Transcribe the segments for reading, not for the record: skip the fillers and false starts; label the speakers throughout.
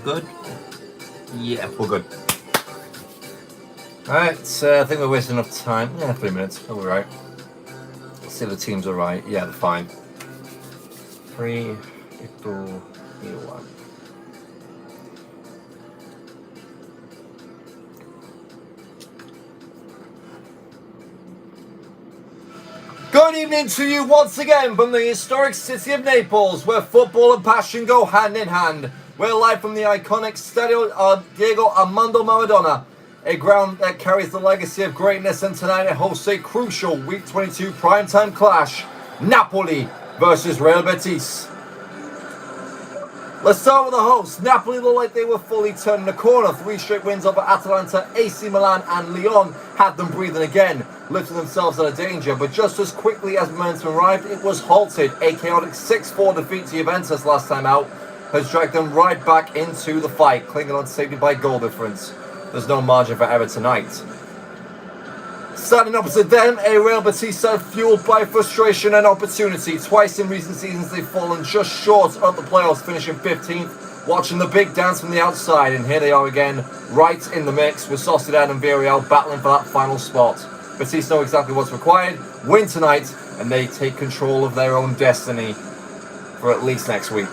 Speaker 1: Good? Yeah, we're good. Alright, I think we're wasting enough time. Yeah, 3 minutes. We'll be right. Let's see if the team's alright. Yeah, they're fine. 3, 2, 1. Good evening to you once again from the historic city of Naples, where football and passion go hand in hand. We're live from the iconic Stadio Diego Armando Maradona, a ground that carries the legacy of greatness, and tonight it hosts a crucial Week 22 primetime clash, Napoli versus Real Betis. Let's start with the hosts. Napoli looked like they were fully turning the corner. 3 straight wins over Atalanta, AC Milan and Lyon had them breathing again, lifting themselves out of danger. But just as quickly as momentum arrived, it was halted. A chaotic 6-4 defeat to Juventus last time out has dragged them right back into the fight, clinging on safely by goal difference. There's no margin for error tonight. Standing opposite them, a Real Betis side fueled by frustration and opportunity. Twice in recent seasons they've fallen just short of the playoffs, finishing 15th, watching the big dance from the outside, and here they are again, right in the mix with Sociedad and Villarreal battling for that final spot. Betis know exactly what's required, win tonight, and they take control of their own destiny for at least next week.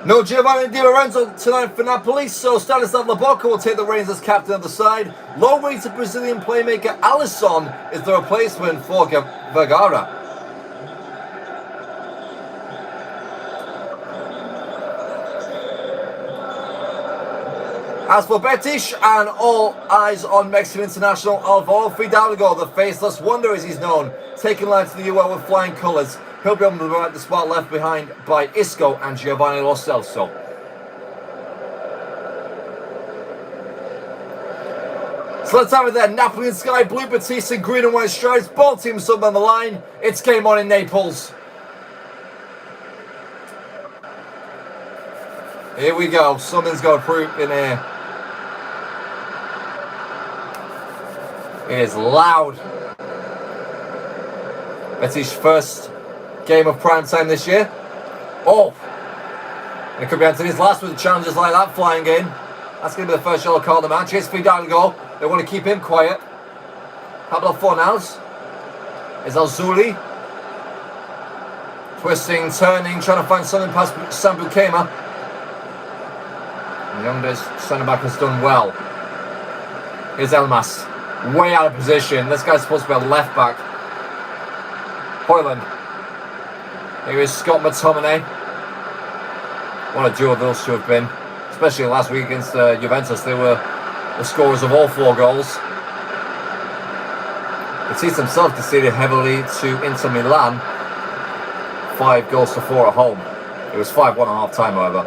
Speaker 1: No Giovanni Di Lorenzo tonight for Napoli, so Stanislav Lobotka will take the reins as captain of the side. Low-rated Brazilian playmaker Alisson is the replacement for Vergara. As for Betis, and all eyes on Mexican international Alvaro Fidalgo, the faceless wonder as he's known, taking life to the UL with flying colours. He'll be on the spot left behind by Isco and Giovanni Lo Celso. So let's have it there. Napoli in sky blue, Betis in green and white stripes. Both teams sub on the line. It's game on in Naples. Here we go. Something's got to prove in here. It is loud. Betis' first game of prime time this year. Oh! And it could be Anthony's last with challenges like that flying in. That's going to be the first yellow card of the match. Here's Fidalgo. They want to keep him quiet. Pablo Fornals. Is Alzuli. Twisting, turning, trying to find something past Sambukema. The youngest centre-back has done well. Here's Elmas. Way out of position. This guy's supposed to be a left-back. Hoyland. Here is Scott McTominay. What a duo those two have been. Especially last week against Juventus. They were the scorers of all 4 goals. Betis themselves conceded heavily to Inter Milan. 5 goals to 4 at home. It was 5-1 at half-time, however.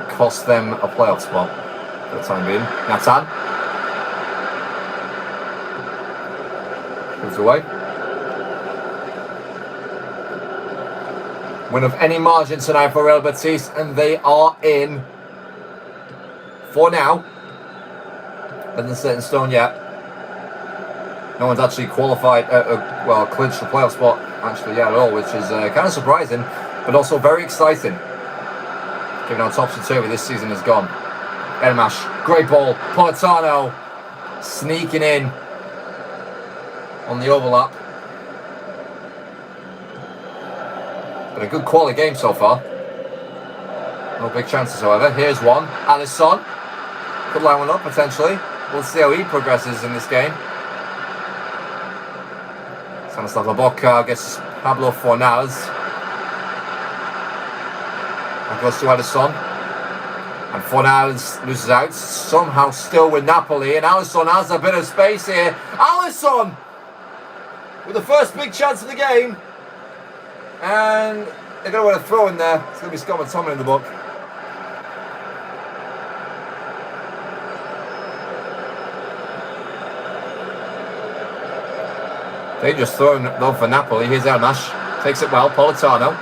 Speaker 1: It cost them a playoff spot for the time being. Nathan. Moves away. Win of any margin tonight for Real Betis, and they are in for now. Nothing set in stone yet. No one's actually qualified, clinched the playoff spot actually yet at all, which is kind of surprising, but also very exciting. Given how topsy-turvy this season has gone. Elmas, great ball. Politano sneaking in on the overlap. But a good quality game so far. No big chances, however. Here's one. Alisson. Could line one up, potentially. We'll see how he progresses in this game. Stanislav Lobotka gets Pablo Fornals. And goes to Alisson. And Fornals loses out. Somehow still with Napoli. And Alisson has a bit of space here. Alisson! With the first big chance of the game. And they're going to want to throw in there. It's going to be Scott McTominay in the book. Dangerous throwing though for Napoli. Here's Elmas. Takes it well. Politano.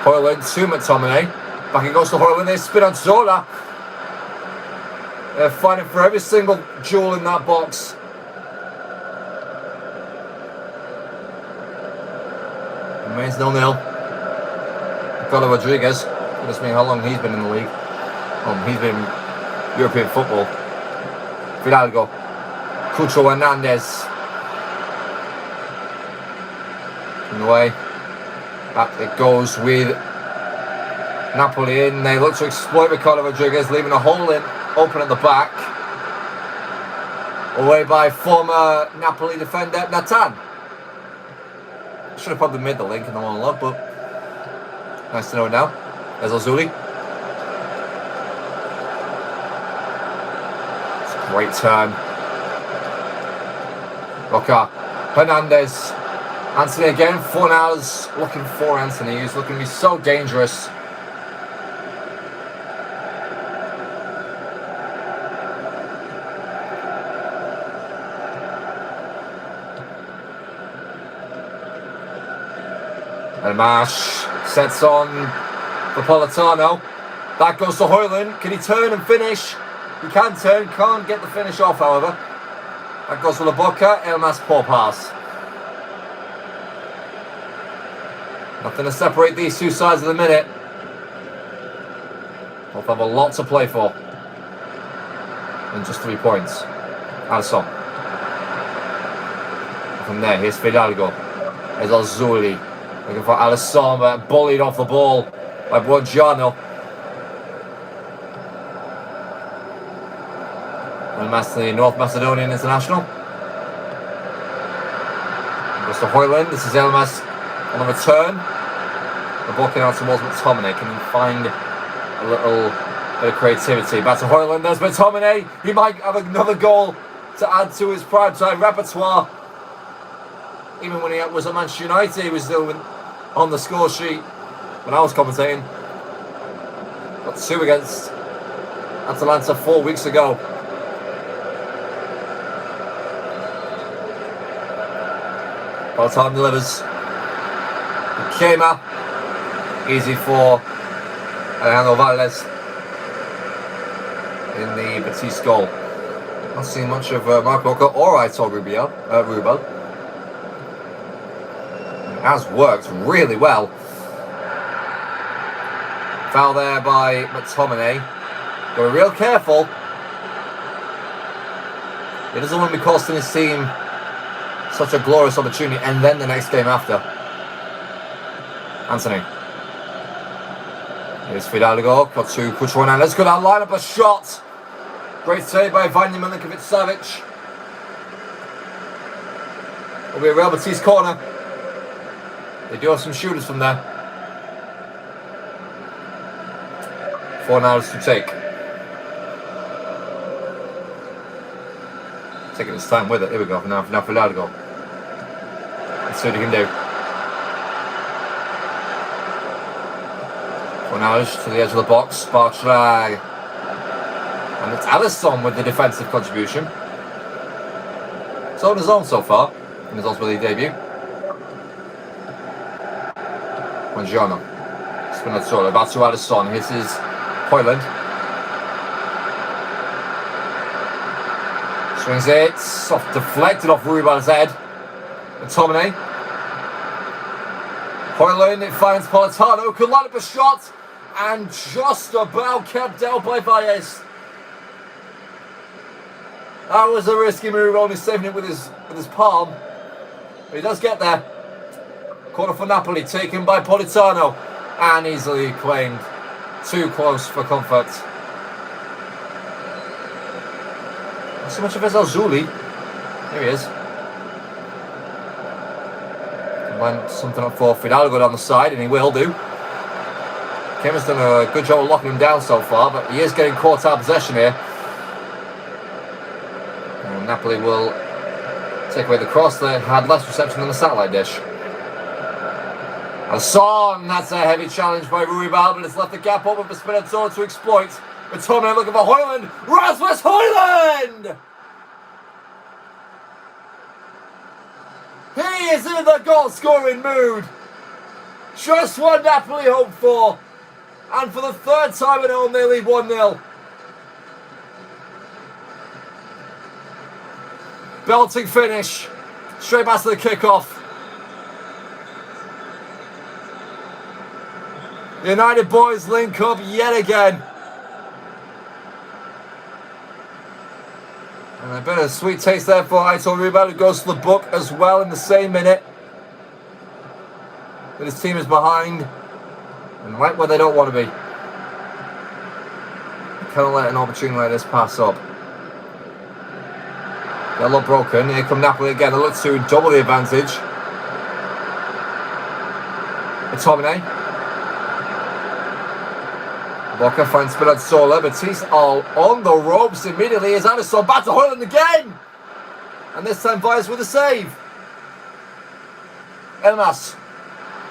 Speaker 1: Hoyland to McTominay. Back it goes to Hoyland. They spin on Zola. They're fighting for every single jewel in that box. Remains 0-0. Ricardo Rodriguez. Goodness me, how long he's been in the league. He's been in European football. Fidalgo. Cucho Hernandez. In the way. Back it goes with Napoli in. They look to exploit Ricardo Rodriguez, leaving a hole in open at the back. Away by former Napoli defender Nathan. Should have probably made the link in the monologue, but nice to know it now. There's Ozuli. It's a great turn. Roca. Hernandez. Anthony again. Fornals looking for Anthony. He's looking to be so dangerous. Elmas sets on for Politano. That goes to Hoyland. Can he turn and finish? He can turn, can't get the finish off, however. That goes for Laboca. Elmas, poor pass. Nothing to separate these two sides of the minute. Both have a lot to play for. And just 3 points. Alisson. From there, here's Fidalgo. There's Ozuli. Looking for Alisson, but bullied off the ball by Buongiorno. Elmas, the North Macedonian international. Goes to Hoyland. This is Elmas on the return. We're walking out towards McTominay. Can he find a little bit of creativity? Back to Hoyland. There's McTominay. He might have another goal to add to his primetime repertoire. Even when he was at Manchester United, he was still on the score sheet when I was commentating. Got 2 against Atalanta 4 weeks ago. By the time delivers. Kema. Easy for Alejandro Valdes in the Betis goal. Not seeing much of Mark Roca or Aitor Rubel. It has worked really well. Foul there by McTominay. Got to be real careful. He doesn't want to be costing his team such a glorious opportunity, and then the next game after. Anthony. Here's Fidalgo. Got to Cucho Hernandez. Could that line up a shot? Great save by Vanja Milinkovic-Savic. Will be a Real Betis corner. They do have some shooters from there. 4 hours to take. Taking his time with it. Here we go. Now Fidalgo. Let's see what he can do. Fornals to the edge of the box. Bartrag. And it's Alisson with the defensive contribution. It's on his own so far in his Oswald debut. Buongiorno. Spinazzola. Back to Alisson. Here's his Hoyland. Swings it. Soft deflected off Rubal's head. McTominay. Hoyland. It finds Politano. Could line up a shot. And just about kept out by Valles. That was a risky move, only saving it with his palm. But he does get there. Corner for Napoli, taken by Politano. And easily claimed. Too close for comfort. Not so much of Ozuli. Here he is. Went something up for Fidalgo down the side, and he will do. Kema's done a good job of locking him down so far, but he is getting caught out of possession here. And Napoli will take away the cross. They had less reception than the satellite dish. Alisson, that's a heavy challenge by Ruibal, but it's left the gap open for Spinazzola to exploit. McTominay looking for Hoyland. Rasmus Hoyland! He is in the goal-scoring mood. Just what Napoli hoped for. And for the third time at home, they lead 1-0. Belting finish. Straight back to the kickoff. United boys link up yet again. And a bit of sweet taste there for Aitor Ruben, who goes to the book as well in the same minute. But his team is behind and right where they don't want to be. Can't let an opportunity like this pass up. They're a lot broken. Here come Napoli again. They look to double the advantage. McTominay. Boca finds Spinazzola. Betis all on the ropes immediately as Anderson back to Højlund again. And this time Vias with a save. Elmas.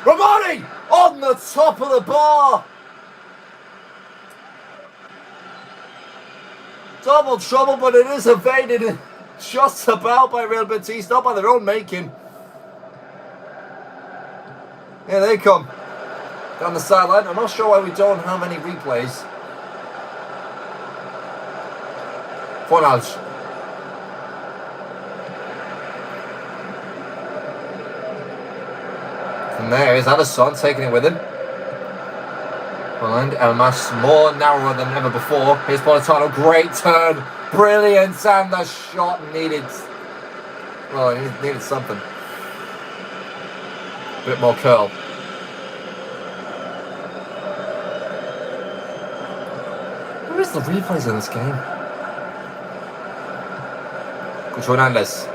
Speaker 1: Romani on the top of the bar. Double trouble, but it is evaded just about by Real Betis, not by their own making. Here they come. Down the sideline. I'm not sure why we don't have any replays. Fornals. And there is Alisson taking it with him. And Elmas more narrower than ever before. Here's Politano. Great turn. Brilliant. And the shot needed. Well, it needed something. A bit more curl. Where is the replays in this game? Cucho Hernandez.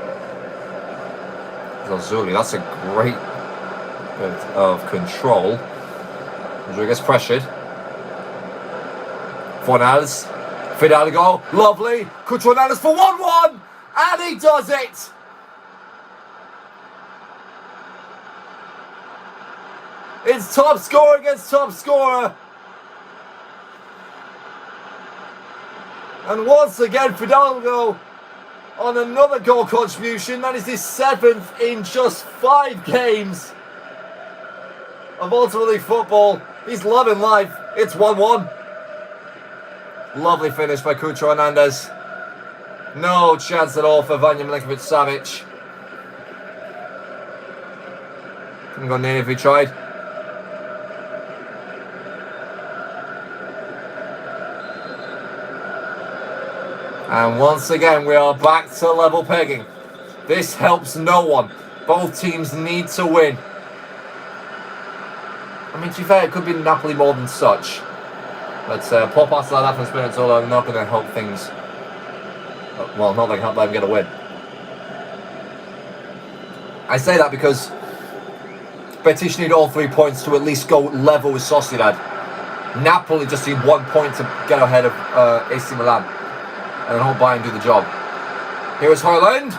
Speaker 1: Zazuli. That's a great bit of control. Rodriguez pressured. Fornals. Fidalgo. Lovely. Cucho Hernandez for 1-1. And he does it. It's top scorer against top scorer. And once again, Fidalgo on another goal contribution. That is his 7th in just 5 games of Ultimate League football. He's loving life. It's 1-1. Lovely finish by Cucho Hernandez. No chance at all for Vanja Milinkovic-Savic. Couldn't go near if he tried. And once again, we are back to level pegging. This helps no one. Both teams need to win. I mean, to be fair, it could be Napoli more than such. But poor passes like that from Spinazzola are not going to help things. Well, not going to help them get a win. I say that because Betis need all 3 points to at least go level with Sociedad. Napoli just need 1 point to get ahead of AC Milan. And then hold by and do the job. Here is Højlund.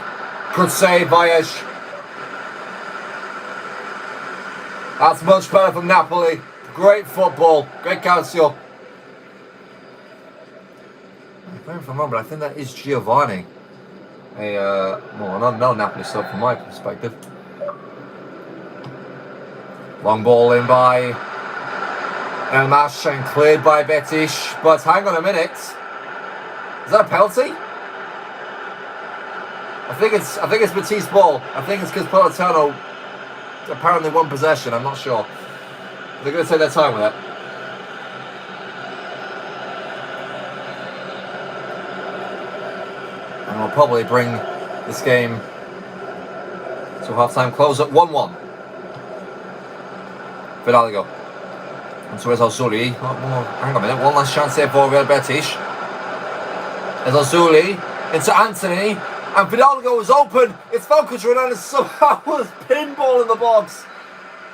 Speaker 1: Good save by Esch. That's much better from Napoli. Great football. Great calcio. I don't know if I'm wrong, but I think that is Giovanni. Another Napoli sub from my perspective. Long ball in by Elmas and cleared by Betis. But hang on a minute. Is that a penalty? I think it's Betis' ball. I think it's because Politano apparently won possession. I'm not sure. They're going to take their time with it. And we'll probably bring this game to half-time close at 1-1. Fidalgo. And so is Zazuli. Hang on a minute. One last chance here for Real Betis. There's Zazuli into Anthony. And Fidalgo is open. It's Cucho Hernandez somehow was pinball in the box.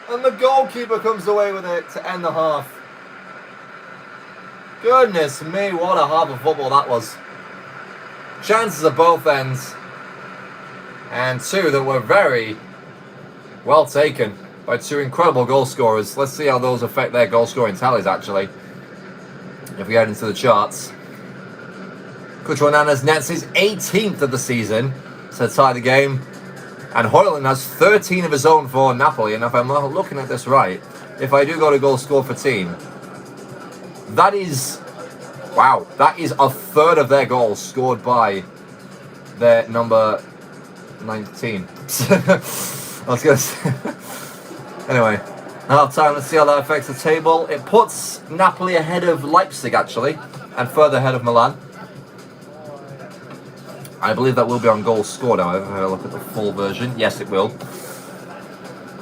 Speaker 1: And the goalkeeper comes away with it to end the half. Goodness me, what a half of football that was. Chances at both ends. And 2 that were very well taken by 2 incredible goal scorers. Let's see how those affect their goal scoring tallies actually. If we get into the charts. Cucho Hernandez nets his 18th of the season to tie the game. And Højlund has 13 of his own for Napoli. And if I'm looking at this right, if I do go to goal score for team, that is, wow, that is a third of their goals scored by their number 19. I was going to say. Anyway, half time, let's see how that affects the table. It puts Napoli ahead of Leipzig, actually, and further ahead of Milan. I believe that will be on goals scored, however, if I look at the full version. Yes, it will.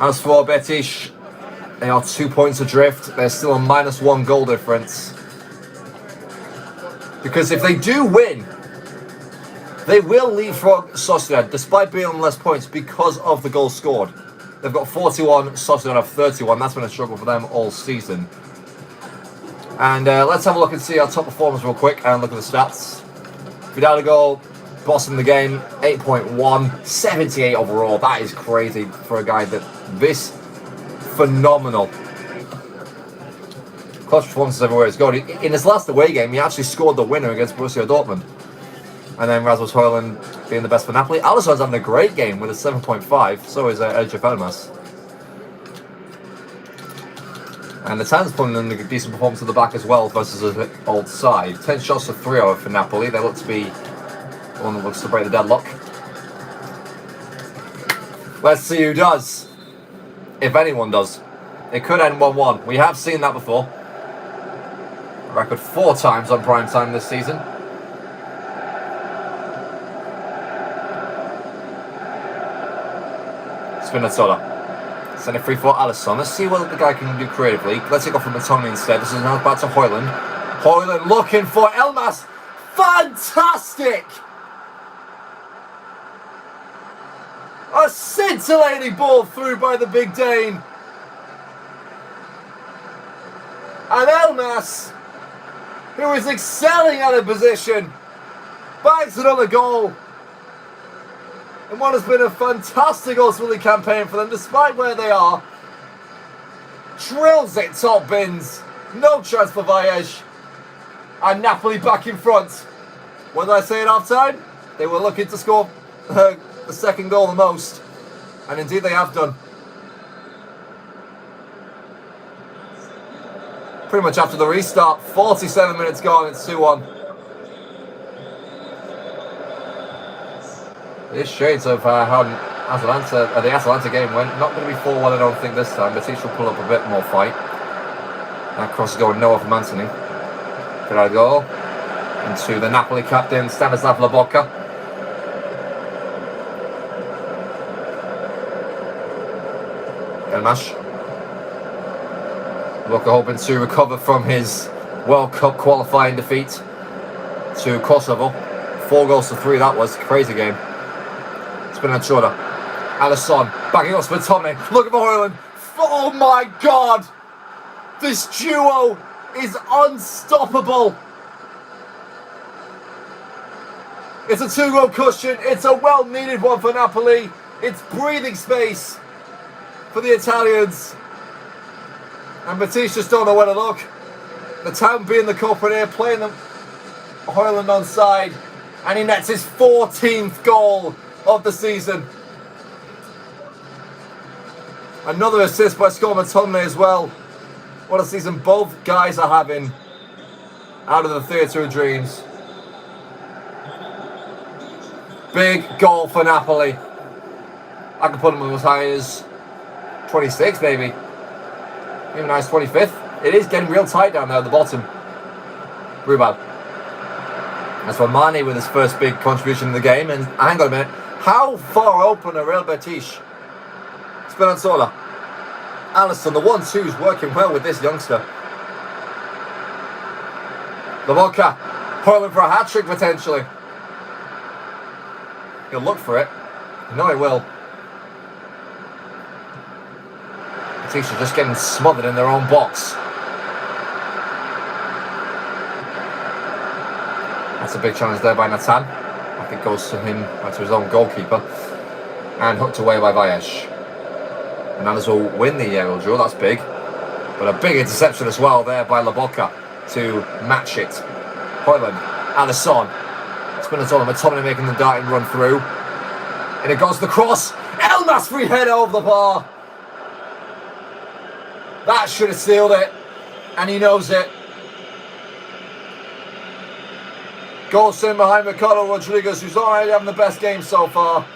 Speaker 1: As for Betis, they are 2 points adrift. There's still a -1 goal difference. Because if they do win, they will leapfrog Sociedad, despite being on less points, because of the goals scored. They've got 41, Sociedad have 31. That's been a struggle for them all season. And let's have a look and see our top performers real quick and look at the stats. Fidalgo, boss in the game, 8.1, 78 overall. That is crazy for a guy that this phenomenal. Clutch performances everywhere he's gone. In his last away game, he actually scored the winner against Borussia Dortmund. And then Rasmus Højlund being the best for Napoli. Alisson's having a great game with a 7.5. So is Ejif Elmas. And the Tan's putting in a decent performance at the back as well versus his old side. 10 shots to 3 over for Napoli. They look to be the one that looks to break the deadlock. Let's see who does. If anyone does. It could end 1-1. We have seen that before. Record 4 times on Primetime this season. Spinazzola. Send it free for Alisson. Let's see what the guy can do creatively. Let's take off from Antonio instead. This is now back to Højlund. Højlund looking for Elmas. Fantastic! A scintillating ball through by the big Dane. And Elmas, who is excelling out of position, bangs another goal. And what has been a fantastic ultimately campaign for them, despite where they are. Drills it top bins. No chance for Valles. And Napoli back in front. What did I say at half time? They were looking to score the second goal the most. And indeed they have done. Pretty much after the restart, 47 minutes gone, it's 2-1. This shades of how the Atalanta game went. Not going to be 4-1, I don't think, this time. Betis will pull up a bit more fight. That cross is going nowhere from Anthony. Fidalgo into the Napoli captain, Stanislav Lobotka. Elmas. Lobotka hoping to recover from his World Cup qualifying defeat to Kosovo. 4 goals to 3, that was. Crazy game. Spinazzola. Alisson backing up Spinazzola. Looking for Højlund. Oh my god! This duo is unstoppable. It's a 2-goal cushion. It's a well-needed one for Napoli. It's breathing space for the Italians. And Betis just don't know where to look. The town being the culprit here, playing them Højlund on side. And he nets his 14th goal of the season. Another assist by Scormatone as well. What a season both guys are having out of the theatre of dreams. Big goal for Napoli. I could put them as high as 26 maybe. Even nice 25th. It is getting real tight down there at the bottom. Rubal. As for Mane with his first big contribution in the game. And hang on a minute. How far open are Real Betis? Spinazzola. Alisson, the 1-2 is working well with this youngster. Lobotka. Højlund for a hat-trick potentially. He'll look for it. No, he will. Betis are just getting smothered in their own box. That's a big challenge there by Nathan. I think it goes to him, to his own goalkeeper. And hooked away by Valles. Hernandez will win the aerial duel, that's big. But a big interception as well there by Lobotka to match it. Højlund, Alisson. Spinazzola, McTominay making the darting run through. And it goes to the cross. Elmas free header over the bar. That should have sealed it. And he knows it. Goal in behind Ricardo Rodriguez, who's not really having the best game so far.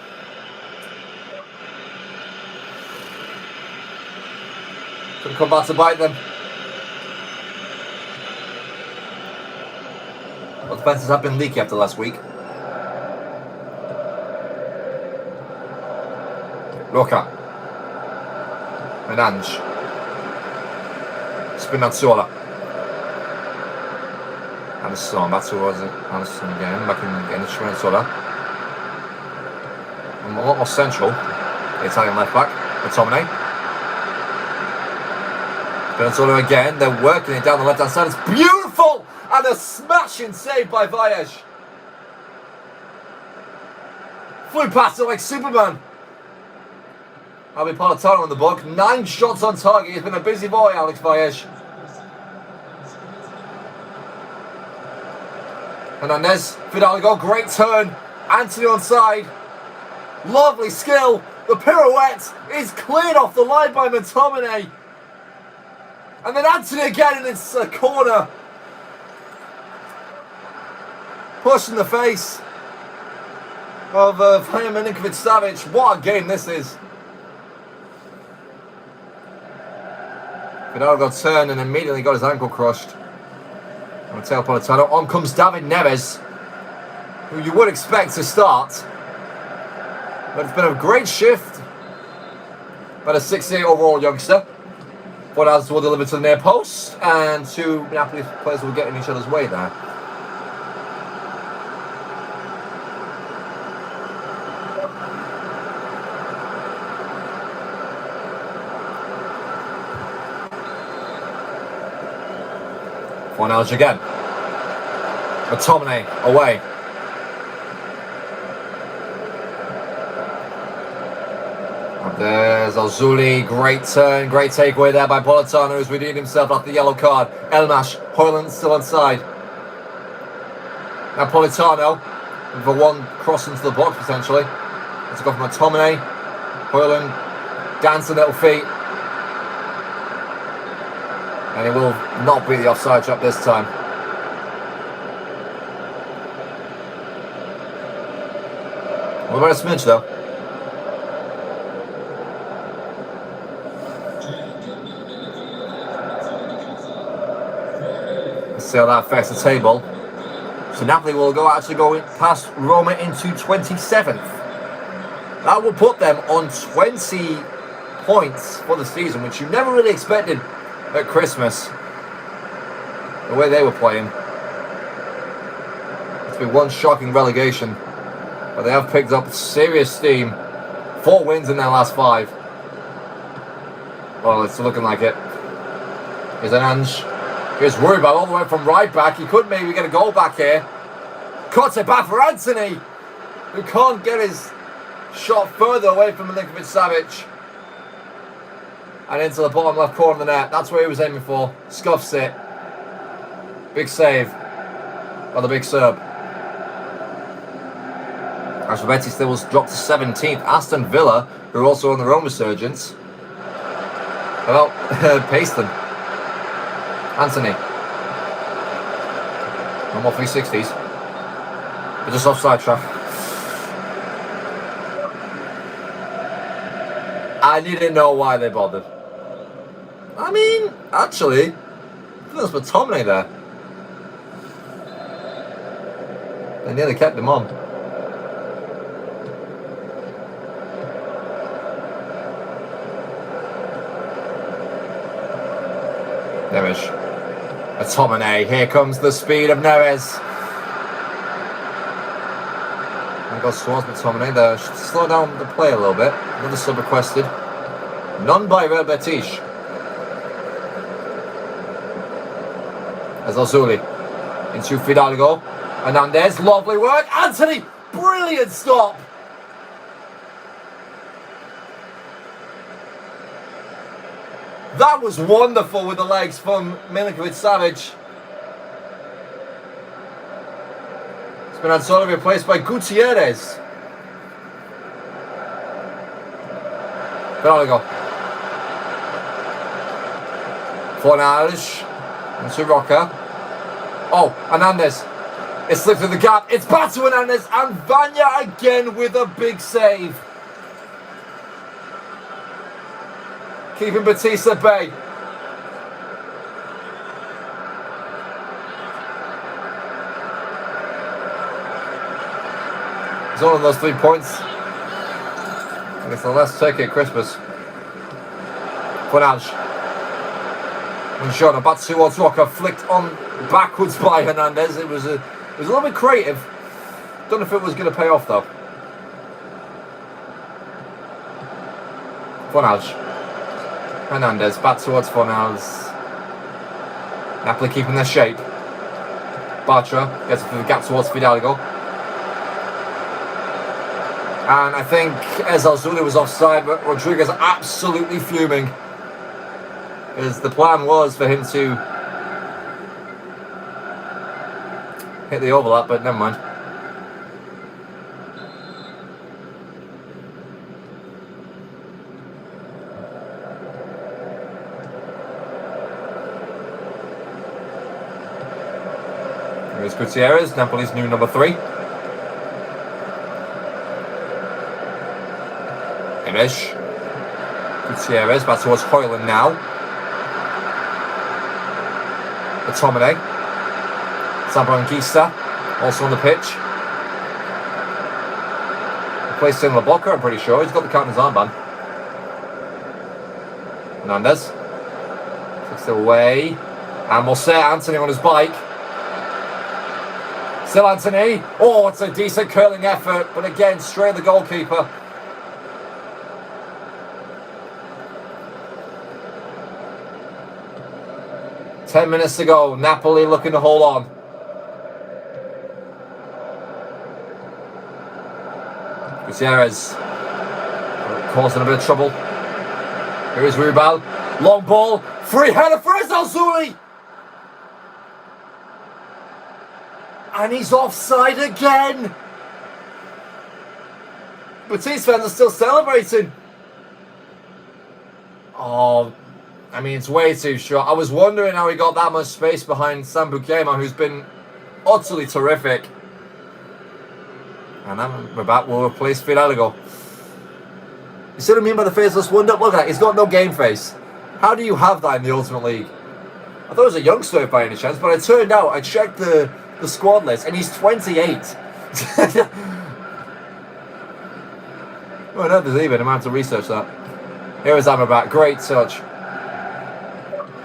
Speaker 1: Could come back to bite them. Well, defences have been leaky after last week. Roca. Menange. Spinazzola. Anderson, back towards it. Anderson again, back in Spinazzola. A lot more central. The Italian left back, McTominay. Spinazzola again, they're working it down the left hand side. It's beautiful! And a smashing save by Valles. Flew past it like Superman. Napolitano in the book. 9 shots on target. He's been a busy boy, Alex Valles. Hernandez, Fidalgo, great turn. Anthony onside. Lovely skill. The pirouette is cleared off the line by McTominay. And then Anthony again, and it's a corner. Push in the face of Milinkovic-Savic. What a game this is. Fidalgo turned and immediately got his ankle crushed. Matteo Politano. On comes David Neves, who you would expect to start. But it's been a great shift by the 68 overall youngster. But as will deliver to the near post, and 2 Napoli players will get in each other's way there. Fornells again. McTominay away. And there's Ozuli. Great turn, great takeaway there by Politano, who's redeemed himself after the yellow card. Elmas, Højlund still onside. Now Politano with one cross into the box potentially. Let's go from McTominay. Højlund dancing little feet. And it will not be the offside trap this time. What about a smidge though? Let's see how that affects the table. So Napoli will actually go past Roma into 27th. That will put them on 20 points for the season, which you never really expected at Christmas, the way they were playing. It's been one shocking relegation, but they have picked up serious steam. 4 wins in their last 5. Well, it's looking like it. Here's Ange. Here's Ruba all the way from right back. He could maybe get a goal back here. Cuts it back for Anthony, who can't get his shot further away from Milinkovic-Savic. And into the bottom left corner of the net. That's where he was aiming for. Scuffs it. Big save by the big Serb. As for Betis, they will drop to 17th. Aston Villa, who are also on their own resurgence. Well, pace them. Anthony. No more 360s. They're just offside trap. I didn't know why they bothered. I mean, actually, I think that's McTominay there. They nearly kept him on. Neves. McTominay. Here comes the speed of Neves. And goes towards McTominay there. Should slow down the play a little bit. Another sub requested. None by Real Betis. As Ozuli into Fidalgo. Hernandez, lovely work. Anthony, brilliant stop. That was wonderful with the legs from Milinkovic-Savic. Spinazzola replaced by Gutierrez. Fidalgo. Fornals. Into Roca. Oh, Hernandez. It slipped through the gap. It's back to Hernandez. And Vanya again with a big save. Keeping Betis at bay. It's one of those 3 points. And it's the last turkey at Christmas. Fornals. And Jona back towards Roca, flicked on backwards by Hernandez. It was a little bit creative. Don't know if it was going to pay off though. Fornals. Hernandez back towards Fornals. Napoli keeping their shape. Bartra gets through the gap towards Fidalgo. And I think Ezalzuli was offside, but Rodriguez absolutely fuming. Because the plan was for him to hit the overlap, but never mind. Here's Gutierrez, Napoli's new number 3. Imish. Gutierrez back towards Hoyland now. Tomine. Sambrangista also on the pitch. Placed in the blocker, I'm pretty sure. He's got the captain's armband. Hernandez. Takes it away. And we'll say Anthony on his bike. Still Anthony. Oh, it's a decent curling effort. But again, straight at the goalkeeper. Ten minutes to go. Napoli looking to hold on. Gutierrez causing a bit of trouble. Here is Rubal. Long ball. Free header for Ezalzuli. And he's offside again. Betis fans are still celebrating. Oh, I mean, it's way too short. I was wondering how he got that much space behind Sambukema, who's been utterly terrific. And Rabat will replace Fidalgo. You see what I mean by the faceless wonder? Look at that, he's got no game face. How do you have that in the Ultimate League? I thought it was a youngster by any chance, but it turned out, I checked the squad list, and he's 28. Oh, no, there's even. I'm going to have to research that. Here is Amrabat. Great touch.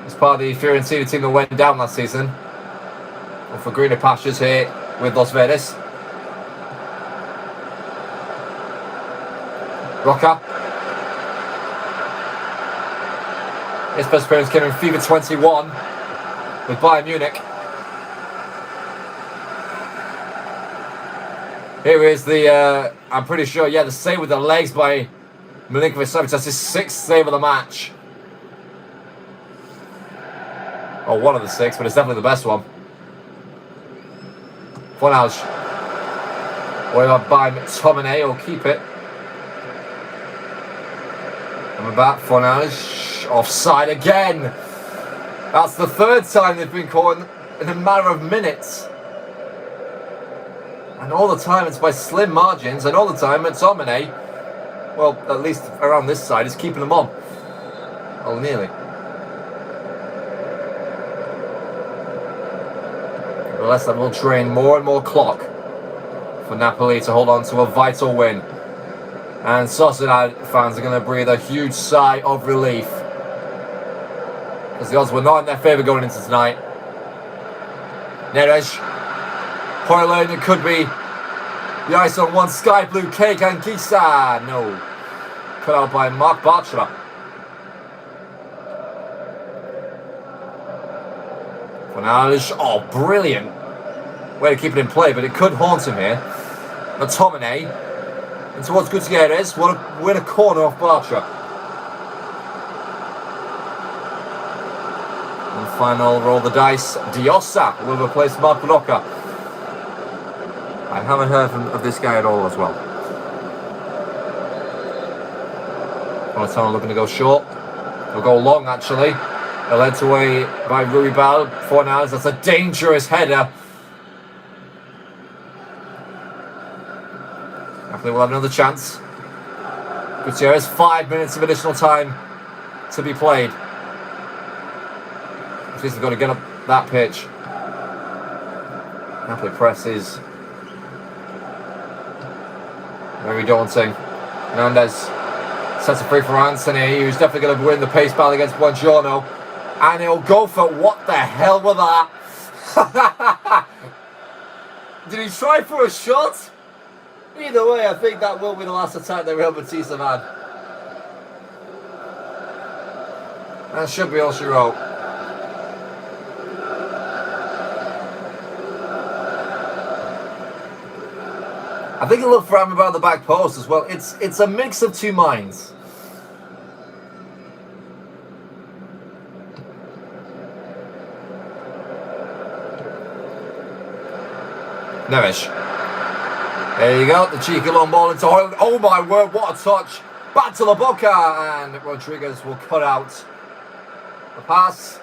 Speaker 1: As part of the Fiorentina team that went down last season. Well, for greener pastures here with Los Verdes. Roca. His best appearance came in FIFA 21 with Bayern Munich. Here is the, I'm pretty sure, yeah, the save with the legs by Milinkovic-Savic. That's his 6th save of the match. Oh, one of the 6, but it's definitely the best one. Fornals. Whatever by Tomine, will keep it. And we're back, Fornals. Offside again. That's the 3rd time they've been caught in a matter of minutes. And all the time it's by slim margins, and all the time Tomine, well, at least around this side, is keeping them on. Oh, nearly. Nevertheless, that will drain more and more clock for Napoli to hold on to a vital win. And Sociedad fans are going to breathe a huge sigh of relief, because the odds were not in their favour going into tonight. Neres. Hoyland, it could be the ice on one sky blue cake, and Gisa, no. Cut out by Mark Bartra. Fornals, oh, brilliant. Way to keep it in play, but it could haunt him here. Tomine, and towards Gutierrez, will win a corner off Bartra. And final roll the dice, Diossa will replace Mark Roca. I haven't heard of this guy at all as well. Maradona looking to go short. They'll go long, actually. They're led away by Ruibal. 4 now. That's a dangerous header. Napoli will have another chance. Gutierrez, 5 minutes of additional time to be played. At least they've got to get up that pitch. Napoli presses. Very daunting. Hernandez sets it free for Anthony, who's definitely going to win the pace battle against Buongiorno. And he'll go for what the hell was that? Did he try for a shot? Either way, I think that will be the last attack that Real Betis have had. That should be all she wrote. I think he'll look for him about the back post as well. It's a mix of two minds. Neves. There you go, the cheeky long ball into Hoyland. Oh my word, what a touch. Back to the Boca, and Rodriguez will cut out the pass.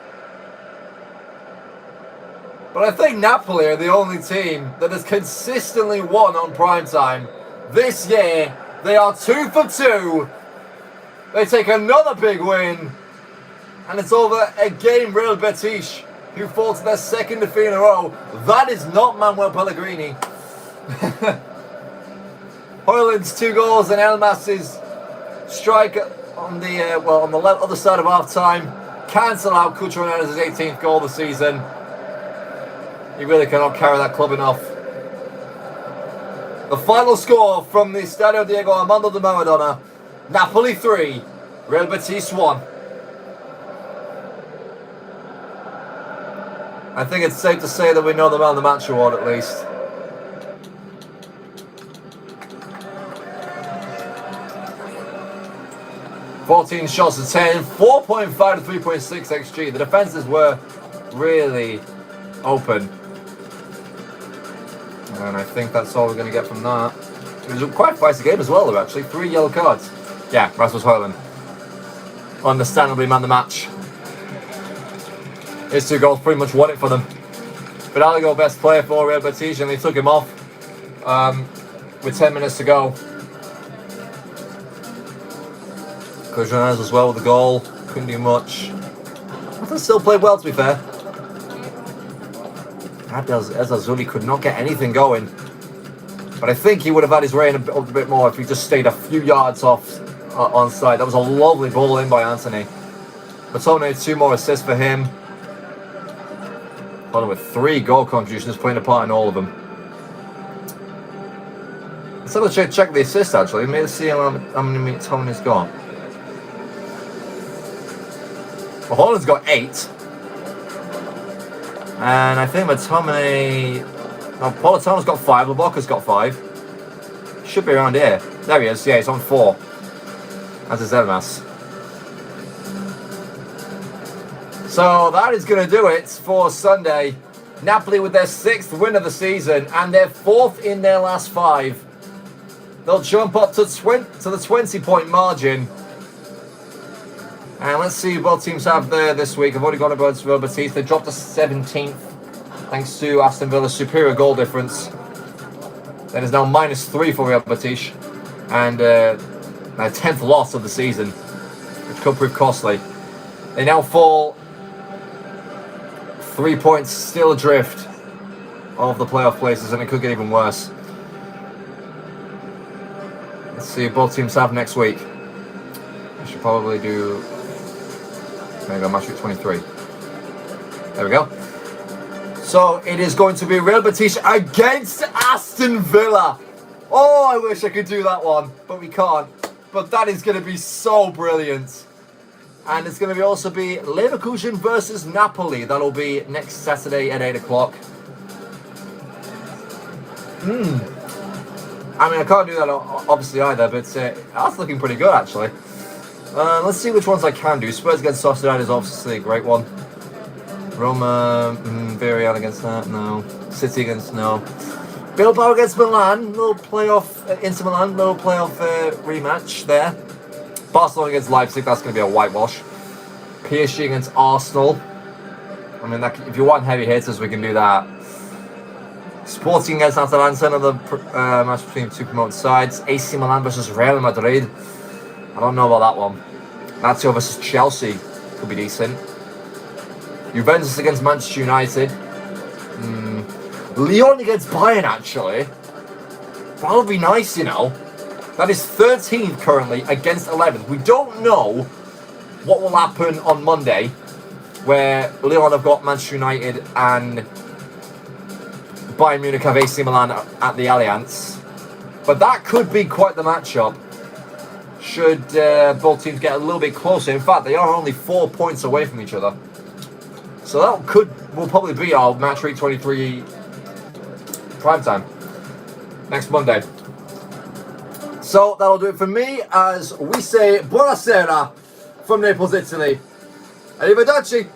Speaker 1: But I think Napoli are the only team that has consistently won on Primetime. This year, they are 2 for 2. They take another big win. And it's over again Real Betis, who fall to their second defeat in a row. That is not Manuel Pellegrini. Hoyland's 2 goals and Elmas's strike on the other side of half time cancel out Cucho Hernandez's 18th goal of the season. He really cannot carry that club enough. The final score from the Stadio Diego Armando Maradona: Napoli 3, Real Betis 1. I think it's safe to say that we know the man of the match award at least. $14 shots to 10, 4.5 to 3.6 XG. The defences were really open. And I think that's all we're going to get from that. It was quite a feisty game as well, though, actually. 3 yellow cards. Yeah, Rasmus Hoyland. Understandably man of the match. His 2 goals pretty much won it for them. Fidalgo, best player for Real Betis, and they took him off with 10 minutes to go. Cojonaz as well with the goal. Couldn't do much. Nothing still played well, to be fair. Ezzazuli could not get anything going. But I think he would have had his reign a bit more if he just stayed a few yards off onside. That was a lovely ball in by Anthony. Matone, 2 more assists for him. Followed with 3 goal contributions, playing a part in all of them. Let's have a check the assists, actually. Maybe see how many Tony's got. Well, Holland's got 8. And I think Matone... No, Politano's got 5. Laboca's got 5. Should be around here. There he is. Yeah, he's on 4. As is Elmas. So that is going to do it for Sunday. Napoli with their 6th win of the season and their 4th in their last 5. They'll jump up to the 20-point margin. And let's see what both teams have there this week. I've already gone about Real Betis. They dropped to 17th thanks to Aston Villa's superior goal difference. That is now -3 for Real Betis. And their 10th loss of the season, which could prove costly. They now fall 3 points still adrift of the playoff places, and it could get even worse. Let's see what both teams have next week. I should probably do... There we go, match week 23. There we go. So it is going to be Real Betis against Aston Villa. Oh, I wish I could do that one, but we can't. But that is going to be so brilliant. And it's going to also be Leverkusen versus Napoli. That'll be next Saturday at 8 o'clock. I mean, I can't do that obviously either, but that's looking pretty good actually. Let's see which ones I can do. Spurs against Sociedad is obviously a great one. Roma, Villarreal against that, no. City against, no. Bilbao against Milan, little playoff, Inter Milan, little playoff rematch there. Barcelona against Leipzig, that's going to be a whitewash. PSG against Arsenal. I mean, if you want heavy hitters, we can do that. Sporting against Atalanta, another match between two promoted sides. AC Milan versus Real Madrid. I don't know about that one. Lazio versus Chelsea could be decent. Juventus against Manchester United. Lyon against Bayern, actually. That would be nice, you know. That is 13th currently against 11th. We don't know what will happen on Monday, where Lyon have got Manchester United and Bayern Munich have AC Milan at the Allianz. But that could be quite the matchup, should both teams get a little bit closer. In fact, they are only 4 points away from each other. So that will probably be our match week 23 Primetime next Monday. So that'll do it for me as we say buonasera from Naples, Italy. Arrivederci.